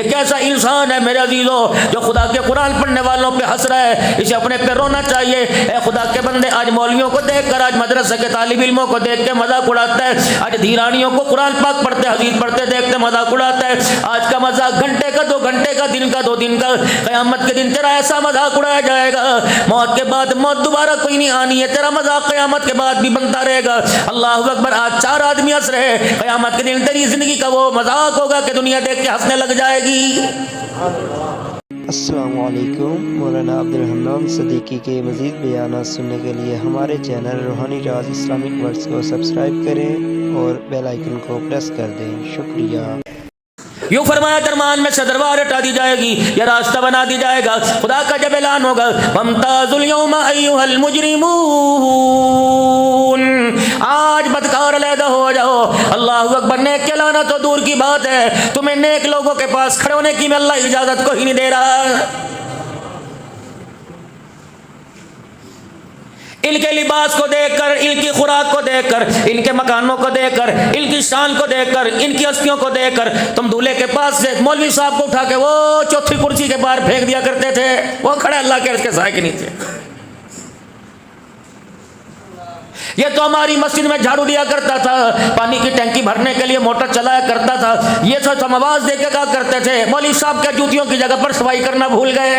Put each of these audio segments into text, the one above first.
एक ऐसा इंसान है मेरे अजीजों जो खुदा के कुरान पढ़ने वालों पे हंस रहा है, इसे अपने पे रोना चाहिए। ए खुदा के बंदे, आज मौलवियों को देखकर, आज मदरसे के तालिब इल्मों को देख के मजाक उड़ाता है, आज धीरानियों को कुरान पाक पढ़ते हदीस पढ़ते देखते मजाक उड़ाता है। आज का मजाक घंटे का, 2 घंटे का, दिन का, 2 दिन का, क़यामत के दिन तेरा ऐसा मजाक उड़ाया जाएगा, मौत के बाद मौत दोबारा कोई नहीं आनी है, तेरा मजाक क़यामत के बाद भी बनता रहेगा। अल्लाह अकबर। आज 4 आदमी हंस रहे, क़यामत के दिन तेरी जिंदगी का वो मजाक होगा कि दुनिया देख के हंसने लग जाएगी। अस्सलामु अलैकुम। मौलाना अब्दुल हन्नान सदीकी के मज़ीद बयान सुनने के लिए हमारे चैनल रूहानी राज इस्लामिक वर्ड्स को सब्सक्राइब करें और बेल आइकन को प्रेस कर दें। शुक्रिया। यूँ फरमाया, दरमान में से दरबार हटा दी जाएगी, यह रास्ता बना दी जाएगा। खुदा का जब ऐलान होगा, वम्ताज़ुल यौमा अय्युहल मुजरिमून, आज बदकार अलहदा हो जाओ। अल्लाहु अकबर। नेक के लाना तो दूर की बात है, तुम्हें नेक लोगों के पास खड़े होने की में अल्लाह इजाजत को ही नहीं दे रहा। इनके लिबास को देखकर, इनकी खुराक को देखकर, इनके मकानों को देखकर, इनकी शान को देखकर, इनकी हस्तियों को देखकर तुम दूल्हे के पास से मौलवी साहब को उठा के वो चौथी कुर्सी के बाहर फेंक दिया करते थे, वो खड़े अल्लाह के उसके साए के नीचे। ये तो हमारी मस्जिद में झाड़ू दिया करता था, पानी की टैंकी भरने के लिए मोटर चलाया करता था, ये सब हम आवाज दे के कहा करते थे। मौलवी साहब के जूतियों की जगह पर सफाई करना भूल गए।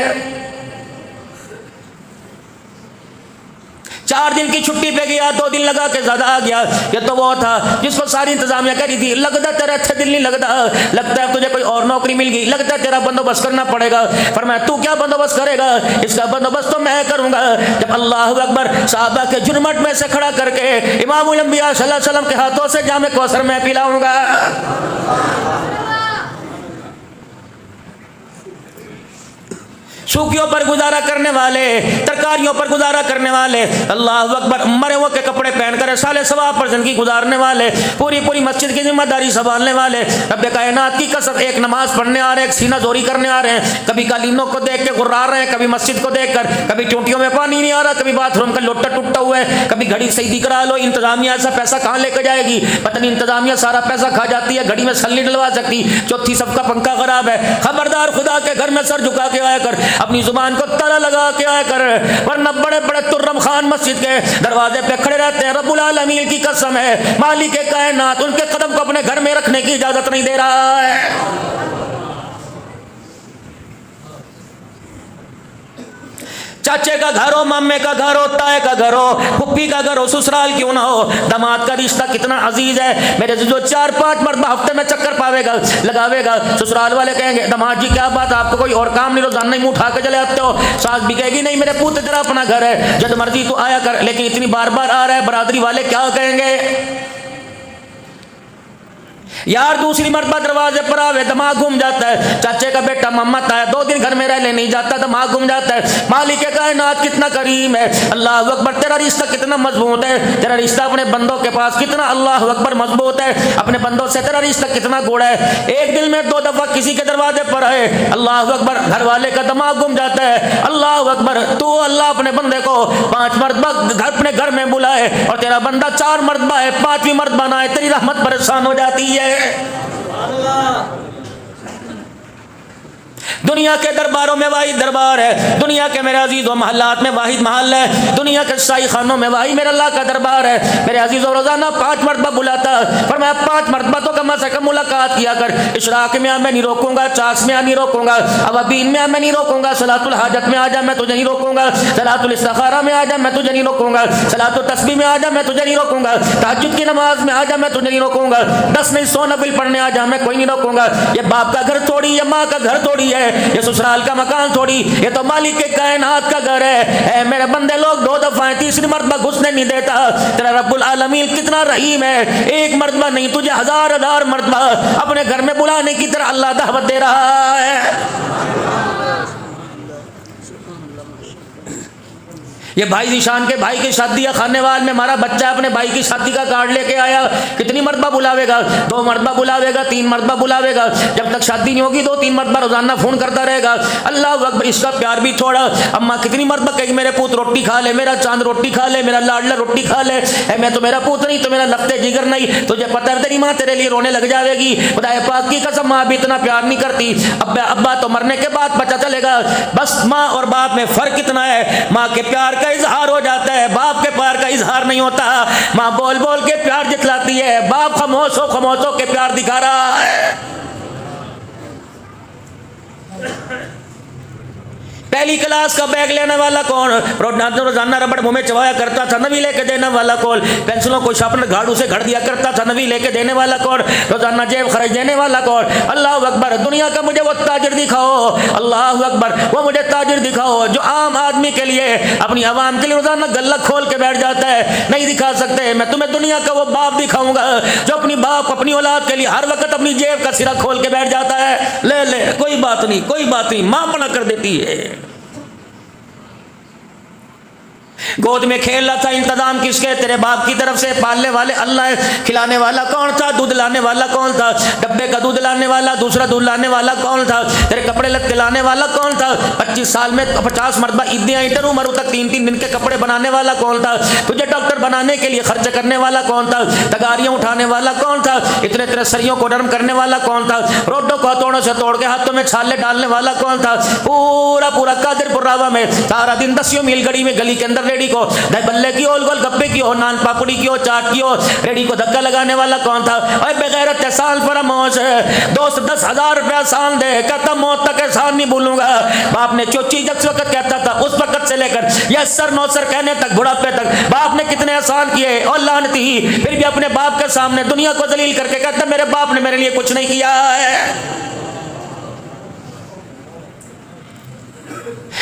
4 दिन की छुट्टी पे गया, 2 दिन लगा के ज्यादा आ गया। ये तो वो था जिसको सारी इंतजामिया करी थी, लगता तेरा अच्छा दिल नहीं लगता, लगता है तुझे कोई और नौकरी मिल गई, लगता है तेरा बंदोबस्त करना पड़ेगा। फरमाया, तू क्या बंदोबस्त करेगा, इसका बंदोबस्त तो मैं करूंगा। जब अल्लाह अकबर साहबा के जुर्मट में से खड़ा करके इमामुल अंबिया सल्लल्लाहु अलैहि वसल्लम के हाथों से जामे कौसर मैं पिलाऊंगा। सूखियों पर गुजारा करने वाले, तरकारियों पर गुजारा करने वाले, अल्लाह अकबर, मरे हुए के कपड़े पहनकर साले सवा पर जिंदगी गुजारने वाले, पूरी पूरी मस्जिद की जिम्मेदारी संभालने वाले, रब्बे कायनात की कसम, एक नमाज पढ़ने आ रहे हैं, एक सीना जोरी करने आ रहे हैं, कभी कालीनों को देख के गुर्रा रहे हैं, कभी मस्जिद को देखकर, कभी टूटियों में पानी नहीं आ रहा, कभी बाथरूम का लोटा टूटा हुआ है, कभी घड़ी सही दिखरा लो, इंतजामिया ऐसा पैसा कहाँ लेकर जाएगी, पता नहीं, इंतजामिया सारा पैसा खा जाती है, घड़ी में सल नहीं डलवा सकती, चौथी सबका पंखा खराब है। खबरदार, खुदा के घर में सर झुका के आया कर, अपनी जुबान को ताला लगा के आया कर, वरना बड़े बड़े तुर्रम खान मस्जिद के दरवाजे पे खड़े रहते हैं। रब्बुल आलमीन की कसम है, मालिक कायनात उनके कदम को अपने घर में रखने की इजाजत नहीं दे रहा है। चाचे का घर हो, मामे का घर हो, ताए का घर हो, फुप्पी का घर हो, ससुराल क्यों ना हो, दामाद का रिश्ता कितना अजीज है। मेरे जो 4-5 मरतबा हफ्ते में चक्कर पावेगा, लगावेगा, ससुराल वाले कहेंगे, दामाद जी क्या बात, आपको कोई और काम नहीं, रोजाना ही मुंह उठा के चले आते हो। सास भी कहेगी, नहीं मेरे पुत्र तेरा अपना घर है, जब मर्जी तू आया कर, लेकिन इतनी बार बार आ रहा है, बरादरी वाले क्या कहेंगे। यार दूसरी मरतबा दरवाजे पर आवे, दिमाग घूम जाता है। चाचे का बेटा मोहम्मद आया, 2 दिन घर में रहने नहीं जाता, दिमाग घूम जाता है। मालिक कायनात कितना करीम है, अल्लाह अकबर, तेरा रिश्ता कितना मजबूत है, तेरा रिश्ता अपने बंदों के पास कितना अल्लाह अकबर मजबूत है, अपने बंदों से तेरा रिश्ता कितना गोड़ा है। एक दिन में 2 दफा किसी के दरवाजे पर आए, अल्लाह अकबर, घर वाले का दिमाग घूम जाता है। अल्लाह अकबर, तू अल्लाह अपने बंदे को 5 मरतबा अपने घर में बुलाए और तेरा बंदा 4 मरतबा है, 5वीं मरतबा ना है, तेरी रहमत परेशान हो जाती है। दुनिया के दरबारों में वाहिद दरबार है, दुनिया के मेरे अजीजों महल्लात में वाहिद महल है, दुनिया के शाही खानों में वाहिद मेरे अल्लाह का दरबार है। मेरे अजीजों रोजाना 5 मरतबा बुलाता, पर मैं 5 मरतबा तो कम से कम मुलाकात किया कर। इशराक में मैं नहीं रोकूंगा, चास में नहीं रोकूंगा, अवाबीन में मैं नहीं रोकूंगा, सलातुल हाजत में आ जा मैं तुझे नहीं रोकूंगा, सलातुल इस्तिखारा में आ जा मैं तुझे नहीं रोकूंगा, सलातुल तस्बीह में आ जा मैं तुझे नहीं रोकूंगा, तहज्जुद की नमाज में आ जा मैं तुझे नहीं रोकूंगा, 10 नहीं 100 नफिल पढ़ने आ जा मैं कोई नहीं रोकूंगा। ये बाप का घर थोड़ी, ये माँ का घर थोड़ी है, ये ससुराल का मकान थोड़ी, ये तो मालिक के कायनात का घर है। मेरे बंदे लोग 2 दफा 3री मरतबा घुसने नहीं देता। तेरा रब्बुल आलमीन कितना रहीम है, 1 मरतबा नहीं तुझे 1000 मरतबा अपने घर में बुलाने की तरह अल्लाह दावत दे रहा है। ये भाई निशान के भाई की शादी है, खानेवाल में हमारा बच्चा अपने भाई की शादी का कार्ड लेके आया, कितनी मरतबा बुलावेगा? 2 मरतबा बुलावेगा, 3 मरतबा बुलावेगा, जब तक शादी नहीं होगी 2-3 मरतबा रोजाना फोन करता रहेगा। अल्लाह अकबर, इसका प्यार भी थोड़ा। अम्मा कितनी मरतबा कहेगी मेरे पुत रोटी खा ले, मेरा चांद रोटी खा ले, मेरा लाडला रोटी खा ले, मैं तो मेरा पुत नहीं तो मेरा लफ्ते जिगर नहीं, तुझे पता है तेरी माँ तेरे लिए रोने लग जाएगी। खुदा पाक की कसम, माँ भी इतना प्यार नहीं करती। अब्बा तो मरने के बाद पता चलेगा। बस माँ और बाप में फर्क इतना है, माँ के प्यार का इजहार हो जाता है, बाप के प्यार का इजहार नहीं होता। माँ बोल बोल के प्यार जितलाती है, बाप खामोशों खामोशों के प्यार दिखा रहा है। पहली क्लास का बैग लेने वाला कौन? रोजाना रबड़ मुंह में चबाया करता था, नवी लेके देने वाला कौन? पेंसिलों को शार्पनर झाड़ू से घड़ दिया करता था, नवी लेके देने वाला कौन? रोजाना जेब खर्च देने वाला कौन? अल्लाह अकबर। दुनिया का मुझे वो ताजिर दिखाओ, अल्लाह अकबर, वो मुझे ताजिर दिखाओ जो आम आदमी के लिए, अपनी आवाम के लिए रोजाना गल्ला खोल के बैठ जाता है। नहीं दिखा सकते। मैं तुम्हें दुनिया का वो बाप दिखाऊंगा जो अपनी बाप अपनी औलाद के लिए हर वक्त अपनी जेब का सिरा खोल के बैठ जाता है। ले ले, कोई बात नहीं, कोई बात नहीं, मां मना कर देती है। गोद में खेल रहा था, इंतजाम किसके? तेरे बाप की तरफ से। पालने वाले अल्लाह है। खिलाने वाला कौन था? दूध लाने वाला कौन था? डब्बे का दूध लाने वाला, दूसरा दूध लाने वाला कौन था? तेरे कपड़े लत्ते लाने वाला कौन था? 25 साल में 50 मरतबा ईदियां इंटर उम्र तक 3-3 दिन के कपड़े बनाने वाला कौन था? तुझे डॉक्टर बनाने के लिए खर्च करने वाला कौन था? तगारियां उठाने वाला कौन था? इतने इतने सरियों को नरम करने वाला कौन था? रोडों को हथौड़ों से तोड़ के हाथों में छाले डालने वाला कौन था? पूरा पूरा कादिरपुर रावा में सारा दिन 10 मील गली में, गली के अंदर रेडी को बल्ले की हो, गोल गप्पे की हो, नान पापड़ी की हो, चाट की हो, रेडी को धक्का लगाने वाला कौन था? और बेगैरत साल फरामोश है, दोस्त 10,000 रुपया साल दे, कहता मौत तक एहसान नहीं भूलूंगा। बाप ने जो चीज जिस वक्त कहता था उस वक्त से लेकर यह सर नौसर कहने तक, बुढ़ापे तक बाप ने कितने एहसान किए। और लानती फिर भी अपने बाप के सामने दुनिया को जलील करके कहता मेरे बाप ने मेरे लिए कुछ नहीं किया है।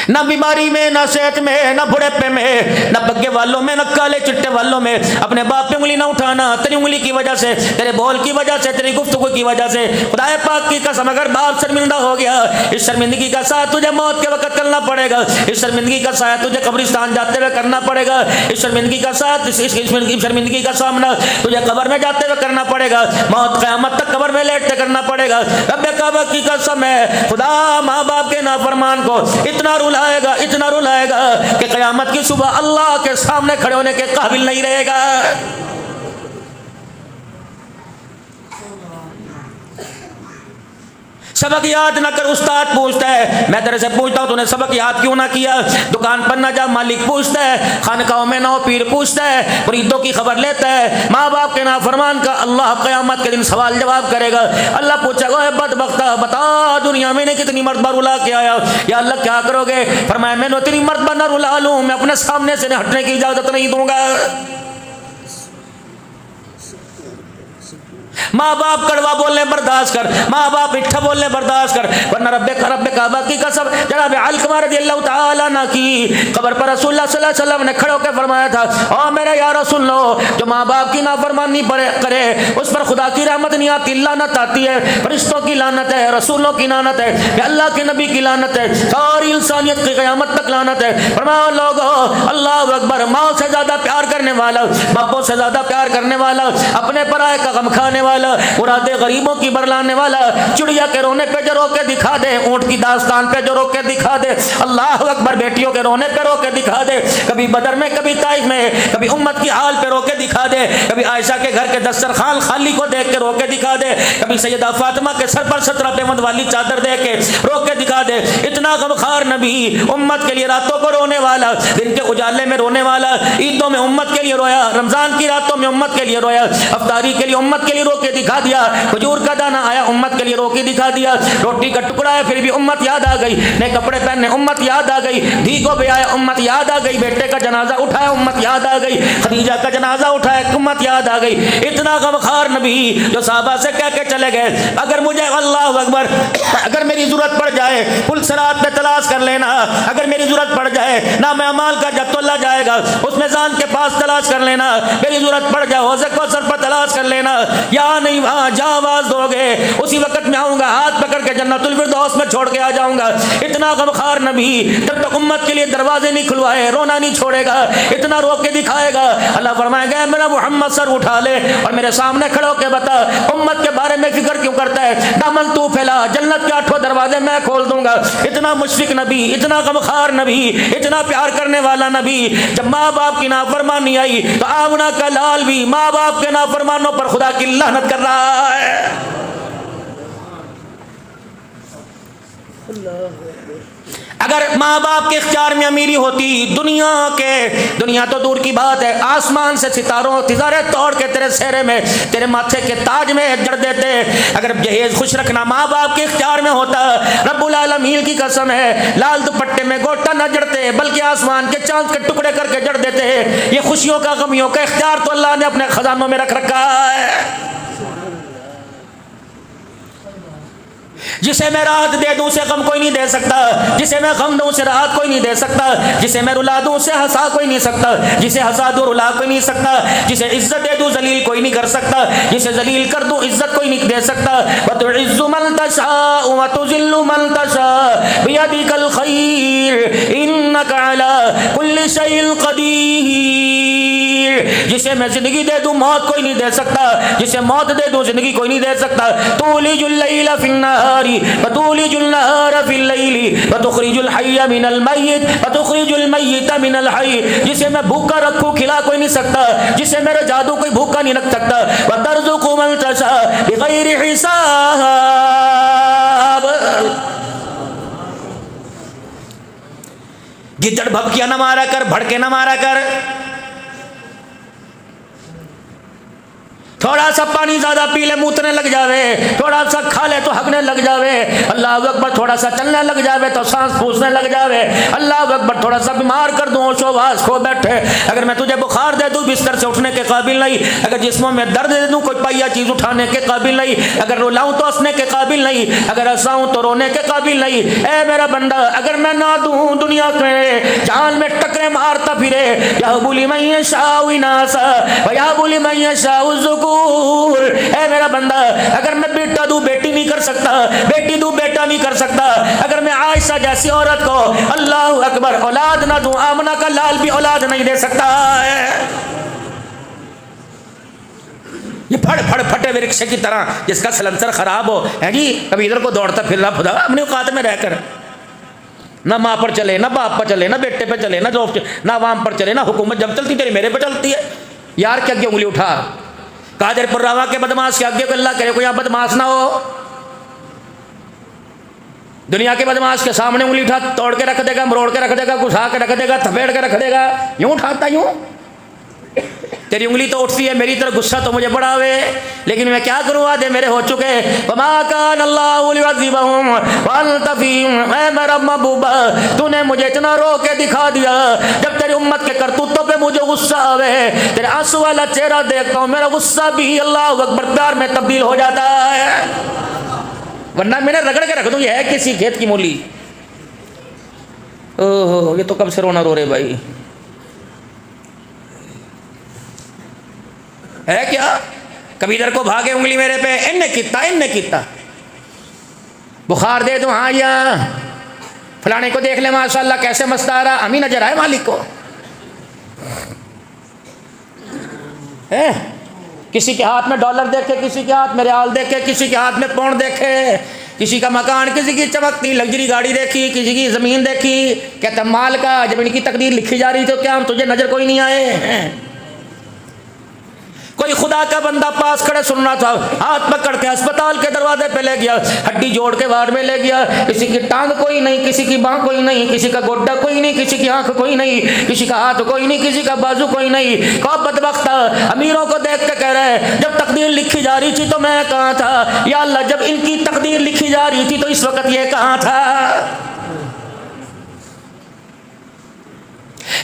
ना बीमारी में, ना सेहत में, ना बुढ़ापे में, ना बग्गे वालों में, ना काले चिट्टे वालों में अपने बाप पे उंगली ना उठाना। तेरी उंगली की वजह से, तेरे बोल की वजह से, तेरी गुफ्तगू की वजह से खुदा पाक की कसम अगर बाप शर्मिंदा हो गया, इस शर्मिंदगी का साथ तुझे मौत के वक्त करना पड़ेगा। इस शर्मिंदगी का साथ तुझे कब्रिस्तान जाते हुए करना पड़ेगा। इस शर्मिंदगी का साथ, इस शर्मिंदगी का सामना तुझे कब्र में जाते हुए करना पड़ेगा। मौत क़यामत तक कब्र में लेटते करना पड़ेगा। रब्बे काबा की कसम है, खुदा माँ बाप के नाफरमान को इतना रुलाएगा, इतना रुलाएगा कि क़यामत की सुबह अल्लाह के सामने खड़े होने के काबिल नहीं रहेगा। सबक याद ना कर, उस्ताद पूछता है। मैं तेरे से पूछता हूँ तूने सबक याद क्यों ना किया? दुकान पर ना जा, मालिक पूछता है। खानकाहों में ना हो, पीर पूछता है। मुरीदों की खबर लेता है। माँ बाप के नाफरमान का अल्लाह क़यामत के दिन सवाल जवाब करेगा। अल्लाह पूछेगा बदबख्ता बता दुनिया में कितनी मरतबा रुला के आया? या अल्लाह क्या करोगे? फरमाया मैंने इतनी मरतबा ना रुला लूँ, मैं अपने सामने से हटने की इजाजत नहीं दूंगा। माँ बाप कड़वा बोलने बर्दाश्त कर, माँ बाप मिठा बोलने बर्दाश्त कर, वरना रब्बे काबा की कसम जनाब अलकमा रज़ियल्लाहु तआला अन्हु की कब्र पर रसूलुल्लाह सल्लल्लाहु अलैहि वसल्लम ने खड़े होकर फरमाया था, ओ मेरे यारो सुन लो, जो माँ बाप की नाफरमानी करे उस पर खुदा की रहमत नहीं आती, लानत आती है। फरिश्तों की लानत है, रसूलों की लानत है, अल्लाह के नबी की लानत है, सारी इंसानियत की क़यामत तक लानत है। फरमाओ लोगो, अल्लाह अकबर, माँ से ज्यादा प्यार करने वाला, बापों से ज्यादा प्यार करने वाला, अपने पराये का गम खाने वाला, मुरादे गरीबों की बरलाने वाला, चिड़िया के रोने पे जो रोके दिखा दे, ऊंट की दास्तान पे जो रोके दिखा दे, अल्लाह अकबर, बेटियों के रोने पे रोके दिखा दे, कभी बदर में, कभी ताइफ में, कभी उम्मत की हाल पे रोके दिखा दे, कभी आयशा के घर के दस्तरखान खाली को देख के रोके दिखा दे, कभी सैयदा फातिमा के सर पर 17 पेमंद वाली चादर दे के रोके दिखा दे। इतना गमखार नबी, उम्मत के लिए रातों को रोने वाला, दिन के उजाले में रोने वाला, ईदों में उम्मत के लिए रोया, रमजान की रातों में उम्मत के लिए रोया, अफ्तारी के लिए उम्मत के लिए रोके दिखा दिया, खजूर का दाना आया उम्मत के लिए रोके दिखा दिया, रोटी का टुकड़ा है फिर भी उम्मत याद आ गई, नए कपड़े पहनने उम्मत याद आ गई, धी को ब्याया उम्मत याद आ गई, बेटे का जनाजा उठाया उम्मत याद आ गई, खदीजा का जनाजा उठाया उम्मत याद आ गई। इतना गमखार नबी जो साहबा से कह के चले गए, अगर मुझे अल्लाह अकबर, अगर मेरी जरूरत पड़ जाए पुल सिरात पे तलाश कर लेना, अगर मेरी जरूरत पड़ जाए ना मैं अमाल का जब तोल्ला जाएगा उस मैदान के पास तलाश कर लेना, मेरी जरूरत पड़ जाए हौज़ कौसर पर तलाश कर लेना, या नहीं वहां जहां आवाज दोगे उसी वक्त में आऊंगा, हाथ पकड़ के जन्नतुल फिरदौस में छोड़ के आ जाऊंगा। इतना गमखार नबी जब तक उम्मत के लिए दरवाजे नहीं खुलवाए रोना नहीं छोड़ेगा, इतना रोक के दिखाएगा। अल्लाह फरमाएगा मेरा मोहम्मद सर उठा ले और मेरे सामने खड़े होकर बता उम्मत के बारे में फिक्र क्यों करता है, दामन तू फैला, जन्नत के 8 दरवाजे मैं खोल दूंगा। इतना मुशफिक नबी, इतना गमखार नबी, इतना प्यार करने वाला नबी। जब माँ बाप की नाफरमानी आई तो आमना का लाल भी माँ बाप के नाफरमानों पर खुदा की लानत कर रहा है। अगर माँ बाप के इख्तियार में अमीरी होती, दुनिया तो दूर की बात है, आसमान से सितारे तोड़ के तेरे सेहरे में, तेरे माथे के ताज में जड़ देते। अगर जहेज खुश रखना माँ बाप के इख्तियार में होता, रब्बुल आलमीन की कसम है लाल दुपट्टे में गोटा न जड़ते बल्कि आसमान के चांद के टुकड़े करके जड़ देते। ये खुशियों का गमियों का इख्तियार तो अल्लाह ने अपने खजानों में रख रखा है। जिसे मैं राहत दे दूं उसे गम कोई नहीं दे सकता, जिसे मैं गम दूं उसे राहत कोई नहीं दे सकता, जिसे मैं रुला दूं उसे हंसा कोई नहीं सकता, जिसे हंसा दूं रुला कोई नहीं सकता, जिसे इज्जत दे दूं जलील कोई नहीं कर सकता, जिसे जलील कर दूं इज्जत कोई नहीं दे सकता। व तुइज्जु मन तशाअ व तुज़िल्लु मन तशाअ बियदिकल खैर इन्नका अला कुल्लि शैइन कदीर। जिसे मैं जिंदगी दे दूं मौत कोई नहीं दे सकता, जिसे मौत दे दूं जिंदगी कोई नहीं दे सकता। तुलिजुल लैला फिन्नहारी व तुलिजुल नहारा फिल लैली व तुखरिजुल हय्य मिनल मय्यित व तुखरिजुल मय्यित मिनल हय्य। जिसे मैं भूखा रखूं खिला कोई नहीं सकता, जिसे मेरा जादू कोई भूखा नहीं रख सकता। व तर्ज़ुक़ु मन तशाअ बिग़ैरि हिसाब। गिद्दड़ भभकिया न मारा कर, भड़के न मारा कर, थोड़ा सा पानी ज्यादा पी ले मूतने लग जावे, थोड़ा सा खा ले तो हकने लग जावे, अल्लाह अकबर, थोड़ा सा चलने लग जावे तो सांस फूसने लग जावे, अल्लाह अकबर, थोड़ा सा बीमार कर दूं शोभास खो बैठे। अगर मैं तुझे बुखार दे दूं बिस्तर से उठने के काबिल नहीं, अगर जिस्मों में दर्द दे दूं कोई पहिया चीज उठाने के काबिल नहीं, अगर रुलाऊं तो हंसने के काबिल नहीं, अगर हंसाऊं तो रोने के काबिल नहीं। ए मेरा बंदा अगर मैं ना दूं दुनिया में जान में टकरे मारता फिरे, या बुली मैं शाह इनासा या बुली मैं शाह। ए मेरा बंदा अगर मैं बेटा दूं बेटी नहीं कर सकता, बेटी दूं बेटा नहीं कर सकता, अगर मैं आयशा जैसी औरत को अल्लाह अकबर औलाद ना दूं, आमना का लाल भी औलाद नहीं दे सकता है। ये फड़ फड़ फटे हुए रिक्शे की तरह जिसका सलेंसर खराब हो है जी, कभी इधर को दौड़ता फिर रहा खुदा अपनी औकात में रहकर, ना माँ पर चले, ना बाप पर चले, ना बेटे पर चले, ना दोस्त, ना वाम पर चले, ना हुकूमत जब चलती तेरी मेरे पर चलती है। यार क्या उंगली उठा, कादर पुर्रावा के बदमाश के आगे को अल्लाह करे कोई यहाँ बदमाश ना हो। दुनिया के बदमाश के सामने उंगली उठा तोड़ के रख देगा, मरोड़ के रख देगा, घुसा के रख देगा, थपेड़ के रख देगा, यूं उठाता यूं। तेरी उंगली तो उठती है, मेरी तरफ गुस्सा तो मुझे बड़ा हुए, लेकिन मैं क्या करूँ, वादे मेरे हो चुके। वमा कान अल्लाहु लियुअज़्ज़िबहुम व अंत फ़ीहिम। ऐ मेरा महबूबा तूने मुझे इतना रो के दिखा दिया, जब तेरी उम्मत के करतूतों पे मुझे गुस्सा आवे, तेरे आंसू वाला चेहरा देखता हूँ, मेरा गुस्सा भी अल्लाह अकबर प्यार में तब्दील हो जाता है, वरना मैंने रगड़ के रख दूँ ये है किसी खेत की मूली। ओहो ये तो कब से रोना रो रहे भाई, है क्या? कभी इधर को भागे उंगली मेरे पे, इन्ने किता बुखार दे दो, हाँ या फलाने को देख ले माशाल्लाह कैसे मस्त आ रहा, हमी नजर आए मालिक को है। किसी के हाथ में डॉलर देखे, किसी के हाथ में रियाल देखे, किसी के हाथ में पौंड देखे, किसी का मकान, किसी की चमकती लग्जरी गाड़ी देखी, किसी की जमीन देखी, कहता माल का जब इनकी तकदीर लिखी जा रही तो क्या हम तुझे नजर कोई नहीं आए हैं? कोई खुदा का बंदा पास खड़े सुनना था, हाथ पकड़ के अस्पताल के दरवाजे पे ले गया, हड्डी जोड़ के वार्ड में ले गया, किसी की टांग कोई नहीं, किसी की बांह कोई नहीं, किसी का गोड्डा कोई नहीं, किसी की आंख कोई नहीं, किसी का हाथ कोई नहीं, किसी का बाजू कोई नहीं। कौन बदबख्त अमीरों को देख के कह रहे हैं जब तकदीर लिखी जा रही थी तो मैं कहाँ था, या अल्लाह जब इनकी तकदीर लिखी जा रही थी तो इस वक्त ये कहाँ था?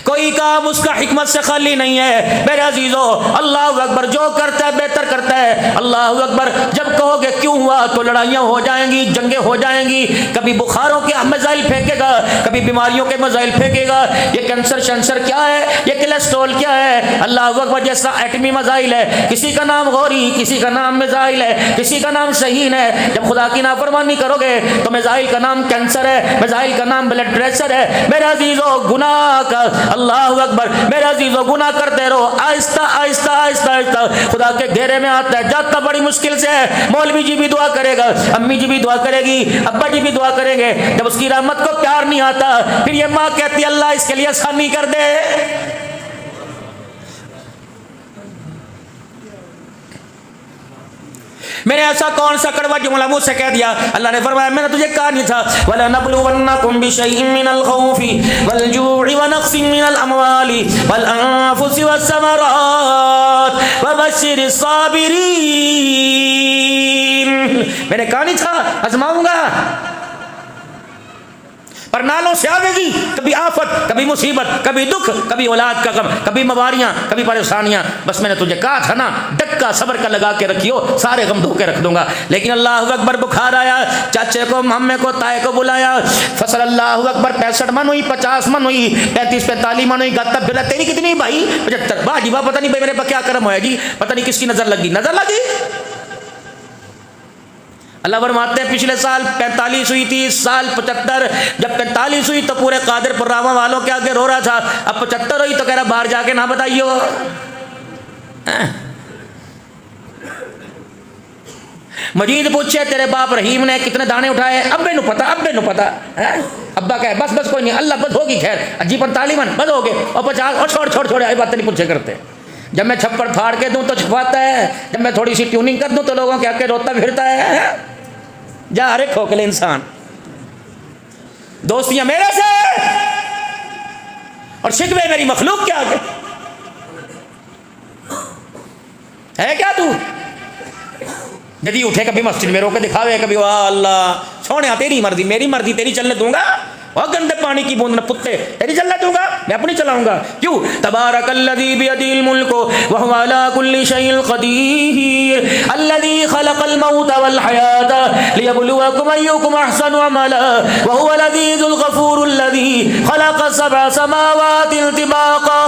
कोई काम उसका हिकमत से खाली नहीं है। मेरे अजीजों, अल्लाह अकबर, जो करता है बेहतर करता है। अल्लाह अकबर, जब कहोगे क्यों हुआ तो लड़ाइयाँ हो जाएंगी, जंगें हो जाएंगी। कभी बुखारों के मिसाइल फेंकेगा, कभी बीमारियों के मिसाइल फेंकेगा। ये कैंसर शंसर क्या है, ये कोलेस्ट्रॉल क्या है। अल्लाह अकबर, जैसा एटमी मिसाइल है, किसी का नाम गौरी, किसी का नाम मिसाइल है, किसी का नाम शहीन है। जब खुदा की नाफरमानी करोगे तो मिसाइल का नाम कैंसर है, मिसाइल का नाम ब्लड प्रेशर है। मेरे अजीजों, गुनाह का, अल्लाह अकबर, मेरे अजीजों, गुनाह करते रहो, आहिस्ता आहिस्ता आहिस्ता आहिस्ता खुदा के घेरे में आता है। जाता बड़ी मुश्किल से है। मौलवी जी भी दुआ करेगा, अम्मी जी भी दुआ करेगी, अब्बा जी भी दुआ करेंगे। जब उसकी रहमत को प्यार नहीं आता, फिर ये माँ कहती है अल्लाह इसके लिए आसानी कर दे। मैंने ऐसा कौन सा कड़वा जुमला मुझसे कह दिया? अल्लाह ने फरमाया मैंने तुझे कहा नहीं था, वला नबलुवन्नकुम बिशैइन मिनल खौफि वल जू'i व नक्सिन मिनल अमवालि वल अनफुसि वस समरात व बश्शिरिस साबिरीन। मैंने कहा नहीं था आजमाऊंगा, पर नालों से आवेगी, कभी आफत, कभी मुसीबत, कभी दुख, कभी औलाद का गम, कभी मवारियां, कभी परेशानियां। बस मैंने तुझे कहा था ना, डक्का सब्र का लगा के रखियो, सारे गम धो के रख दूंगा। लेकिन अल्लाह अकबर, बुखार आया, चाचे को, मम्मे को, ताए को बुलाया, फसल अल्लाह अकबर 65 मन हुई, 50 मन हुई, 35-45 मन हुई। गाता फिर तेरी कितनी भाई? 75। वाह जी वाह, पता नहीं भाई मेरे पर क्या कर्म होया जी, पता नहीं किसकी नजर लगी, नजर लगी। अल्लाह फरमाते हैं पिछले साल 45 हुई थी, इस साल 75। जब 45 हुई तो पूरे कादिर पुरावा वालों के आगे रो रहा था, अब 75 हुई तो कह रहा बाहर जाके ना बताइयो। मजीद पूछे तेरे बाप रहीम ने कितने दाने उठाए? अब्बे नु पता, अब्बे नु पता है। अब्बा कहे बस बस कोई नहीं, अल्लाह बस होगी खैर। अजी 45 मन बस हो गए, और 50 और छोड़ छोड़ छोड़, आई बातें नहीं पूछे करते। जब मैं छप्पड़ फाड़ के दूं तो छुपाता है, जब मैं थोड़ी सी ट्यूनिंग कर दूं तो लोगों के आके रोता फिरता है। जा अरे खोखले इंसान, दोस्तियां मेरे से और शिकवे मेरी मखलूक के आगे है क्या? तू यदि उठे कभी मस्जिद में रोके दिखावे, कभी वाह अल्लाह सोने तेरी मर्जी, मेरी मर्जी तेरी चलने दूंगा। और गंदे पानी की बूंद न पुत्ते तेरी चलने दूंगा, मैं अपनी चलाऊंगा। क्यों? तबारकल्लज़ी बियदिल मुल्कु व हुवा अला कुल्ली शैइन क़दीर अल्लज़ी खलक़ल मौता वल हयाता लियब्लुवकुम अय्युकुम अहसनु अमला व हुवल अज़ीज़ुल गफ़ूरुल्लज़ी खलक़ सबअ समावाति तिबाक़ा।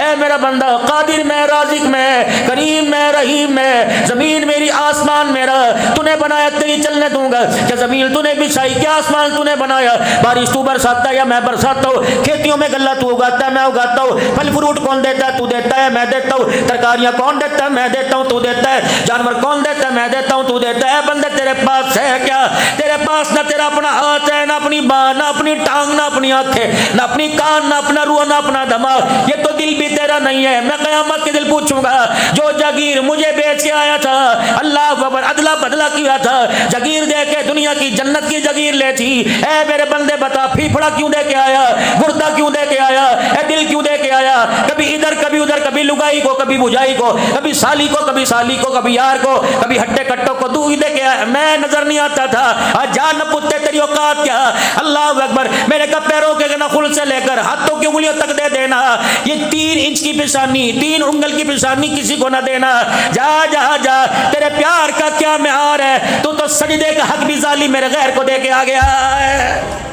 ऐ मेरा बंदा, कादिर मैं, राज़िक मैं, करीम मैं, रहीम मैं, ज़मीन मेरी, आसमान मेरा, तूने बनाया तेरी चलने दूंगा। क्या ज़मीन तूने बिछाई, क्या आसमान तूने बनाया? बारिश तू बरसाता है या मैं बरसाता हूँ? खेतियों में गल्ला तू उगाता है, मैं उगाता हूँ। फल फ्रूट कौन देता है? तू देता है, मैं देता हूँ। तरकारियां कौन देता है? मैं देता हूँ, तू देता है। जानवर कौन देता है? मैं देता हूँ, तू देता है। बंदे तेरे पास है क्या? तेरे पास ना तेरा अपना हाथ है, ना अपनी बाह, ना अपनी टांग, ना अपनी आंखें, ना अपनी कान, ना अपना रूह, ना अपना दिमाग। ये तो दिल भी तेरा नहीं है। मैं क़यामत के दिल पूछूंगा, जो जागीर मुझे बेच के आया था, अल्लाह अकबर, अदला बदला किया था, जागीर दे के दुनिया की जन्नत की जागीर ले थी। ऐ मेरे बंदे बता, फीफड़ा क्यों दे के आया? गुर्दा क्यों दे के आया? ए दिल क्यों दे के आया? कभी इधर कभी उधर, कभी लुगाई को, कभी बुझाई को, कभी साली को, कभी साली को, कभी यार को, कभी हट्टे कट्टों को तू ही दे के आया। मैं नजर नहीं आता था? आज जान न पुत्ते तेरी औकात क्या? अल्लाह अकबर, मेरे का पैरों के नखुल से लेकर हाथों की उंगलियों तक दे देना। ये 3 इंच की पेशानी, 3 उंगल की पेशानी किसी को ना देना। जा जा जा, तेरे प्यार का क्या मेहार है? तू तो सजदे का हक भी जाली मेरे गैर को दे के आ गया है।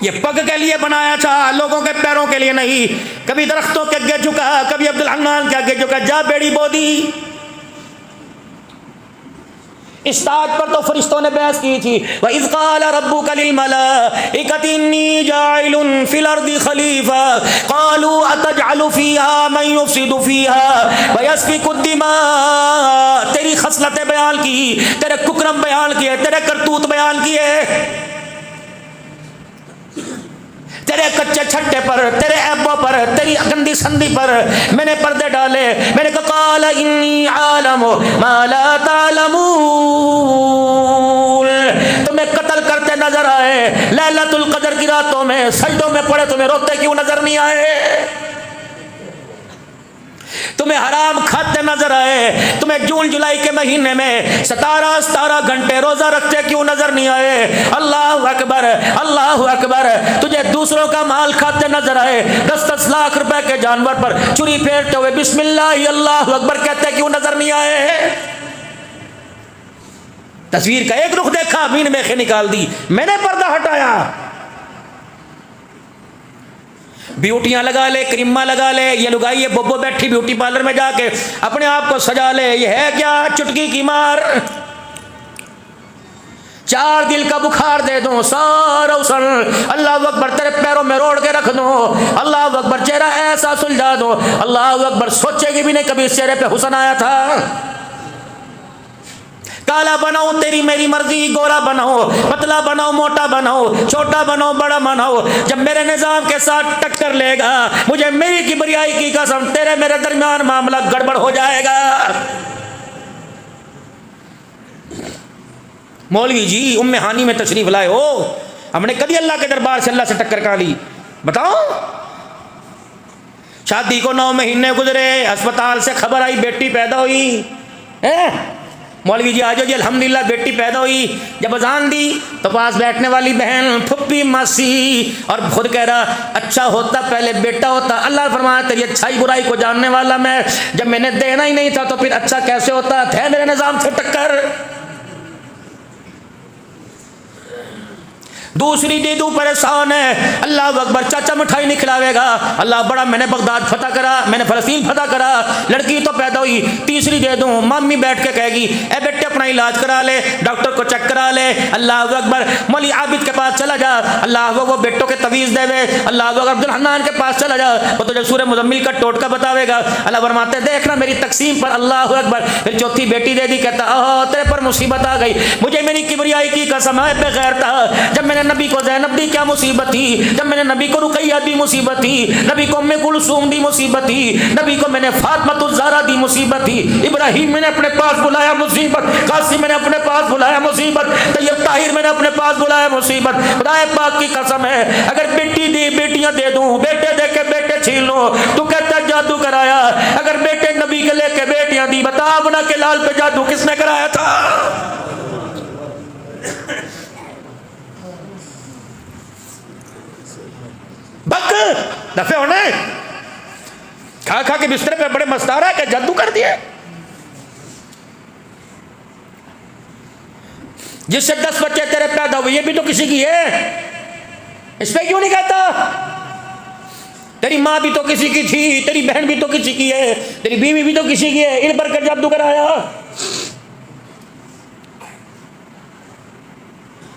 ये पग के लिए बनाया था, लोगों के पैरों के लिए नहीं। कभी दरख्तों के आगे झुका, कभी अब्दुल हन्नान के आगे झुका। जा बेड़ी बोदी। इस ताज पर तो फरिश्तों ने बहस की थी। व इज़ क़ाला रब्बुका लिल मलाइकति इन्नी जाइलुन फिल अर्दि खलीफा क़ालू अतजअलु फ़ीहा मन युफ़सिदु फ़ीहा व यस्फ़िकु दिमा। तेरी खसलतें बयान की, तेरे कुकरम बयान किए, तेरे करतूत बयान किए, तेरे कच्चे छट्टे पर, तेरे ऐबों पर, तेरी गंदी संधि पर मैंने पर्दे डाले। मैंने कहा क़ाल इन्नी आलमु मा ला तालमून। तुम्हें कत्ल करते नजर आए लैलतुल क़द्र की रातों में, सजदों में पड़े, तुम्हें रोते क्यों नजर नहीं आए? तुम्हें हराम खाते नजर आए, तुम्हें जून जुलाई के महीने में 17 घंटे रोजा रखते क्यों नजर नहीं आए? अल्लाह अकबर, अल्लाह अकबर। तुझे दूसरों का माल खाते नजर आए, 10-10 लाख रुपए के जानवर पर छुरी फेरते हुए बिस्मिल्लाह अल्लाह अकबर कहते क्यों नजर नहीं आए? तस्वीर का एक रुख देखा, मीन में खे निकाल दी, मैंने पर्दा हटाया। ब्यूटियां लगा ले, क्रीमा लगा ले, ये लुगाई ये बोबो बैठी ब्यूटी पार्लर में जाके अपने आप को सजा ले, ये है क्या? चुटकी की मार। 4 दिल का बुखार दे दूं, सारा उसल अल्लाह अकबर तेरे पैरों में रोड़ के रख दूं, अल्लाह अकबर चेहरा ऐसा सुलझा दूं, अल्लाह अकबर सोचेगी भी नहीं कभी इस चेहरे पे हुस्न आया था। काला बनाओ तेरी मेरी मर्जी, गोरा बनाओ पतला बनाओ मोटा बनाओ छोटा बनाओ बड़ा बनाओ, जब मेरे निजाम के साथ टक्कर लेगा मुझे मेरी किबरियाई की कसम तेरे मेरे दरमियान मामला गड़बड़ हो जाएगा। मौलवी जी उम्मे हानी में तशरीफ लाए हो, हमने कभी अल्लाह के दरबार से अल्लाह से टक्कर कहा ली? बताओ। शादी को 9 महीने गुजरे, अस्पताल से खबर आई बेटी पैदा हुई है। मौलवी जी आज जी अल्हम्दुलिल्लाह बेटी पैदा हुई, जब अजान दी तो पास बैठने वाली बहन फुप्पी मासी और खुद कह रहा अच्छा होता पहले बेटा होता। अल्लाह फरमाया तेरी अच्छाई बुराई को जानने वाला मैं, जब मैंने देना ही नहीं था तो फिर अच्छा कैसे होता? थे मेरे निजाम से टक्कर। दूसरी दीदू परेशान है, अल्लाह अकबर चाचा मिठाई नहीं खिलावेगा, अल्लाह बड़ा मैंने बगदाद फतह करा, मैंने फलस्तीन फतह करा, लड़की तो पैदा हुई। तीसरी दे दूं, मम्मी बैठ के कहेगी ए बेटे अपना इलाज करा ले, डॉक्टर को चेक करा ले, अल्लाह अकबर मौली आबिद के पास चला जा, अल्लाह वो बेटों के तवीज़ देवे, अल्लाह अकबर अब्दुल हन्नान के पास चला जा, वो तुझे सूरह मुज़म्मिल का टोटका बतावेगा। अल्लाह फरमाते देखना मेरी तकसीम पर, अल्लाह अकबर। फिर चौथी बेटी दे दी, कहता ओह तेरे पर मुसीबत आ गई, मुझे मेरी किबरियाई की कसम है बेगैर था, जब मैंने नबी को ज़ैनब दी क्या मुसीबत थी, जब मैंने नबी को रुकैया दी मुसीबत थी, नबी को उम्मे कुलसूम दी मुसीबत थी, नबी को मैंने फातिमा ज़हरा दी मुसीबत थी, इब्राहिम मैंने अपने पास बुलाया मुसीबत, कासिम मैंने अपने पास बुलाया मुसीबत, तैयब ताहिर मैंने अपने पास बुलाया मुसीबत। खुदा पाक की कसम है अगर बेटी दी बेटियां दे दूं, बेटे दे के बेटे छीन लो, तू कहता जादू कराया। अगर बेटे नबी के लेके बेटियां दी, बता बना के लाल पे जादू किसने कराया था? बक दफे होने खा खा के बिस्तर पे बड़े मस्तारा के जादू कर दिए। जिससे 10 बच्चे तेरे पैदा हुए, ये भी तो किसी की है, इस पे क्यों नहीं कहता? तेरी माँ भी तो किसी की थी, तेरी बहन भी तो किसी की है, तेरी बीवी भी तो किसी की है, इन पर कर जादू कराया।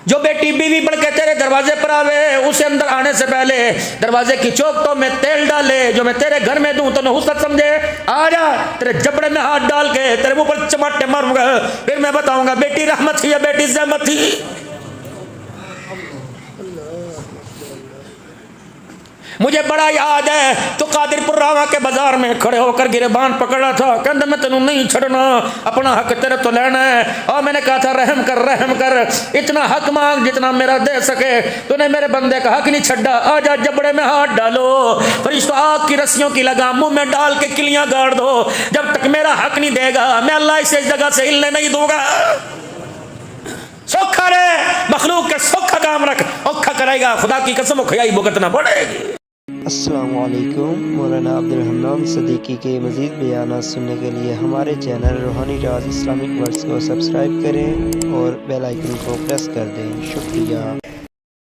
जो बेटी बीवी बढ़ के तेरे दरवाजे पर आवे, उसे अंदर आने से पहले दरवाजे की चौखटों में तेल डाले, जो मैं तेरे घर में दूं तो नहुसत समझे, आ जा तेरे जबड़े में हाथ डाल के तेरे मुंह पर चमाटे मारूंगा, फिर मैं बताऊंगा बेटी रहमत थी या बेटी ज़हमत थी। मुझे बड़ा याद है तो कादिरपुर रावा के बाजार में खड़े होकर गिरबान पकड़ा था, कहते मैं तेनू नहीं छड़ना, अपना हक तेरे तो लेना है। और मैंने कहा था रहम कर, इतना हक मांग जितना मेरा दे सके, तूने मेरे बंदे का हक नहीं छड़ा, आजा जबड़े में हाथ डालो, फरिश्तों आग की रस्सियों की लगाम मुंह में डाल के किलियां गाड़ दो, जब तक मेरा हक नहीं देगा मैं अल्लाह इसे इस जगह से हिलने नहीं दूंगा। सौखा रे मखलूक के सौखा काम रख, औखा करेगा खुदा की कसम खयाई भुगतना पड़ेगी। अस्सलामु अलैकुम। मौलाना अब्दुल हन्नान सदीकी के मज़ीद बयान सुनने के लिए हमारे चैनल रूहानी राज इस्लामिक वर्ड्स को सब्सक्राइब करें और बेल आइकन को प्रेस कर दें। शुक्रिया।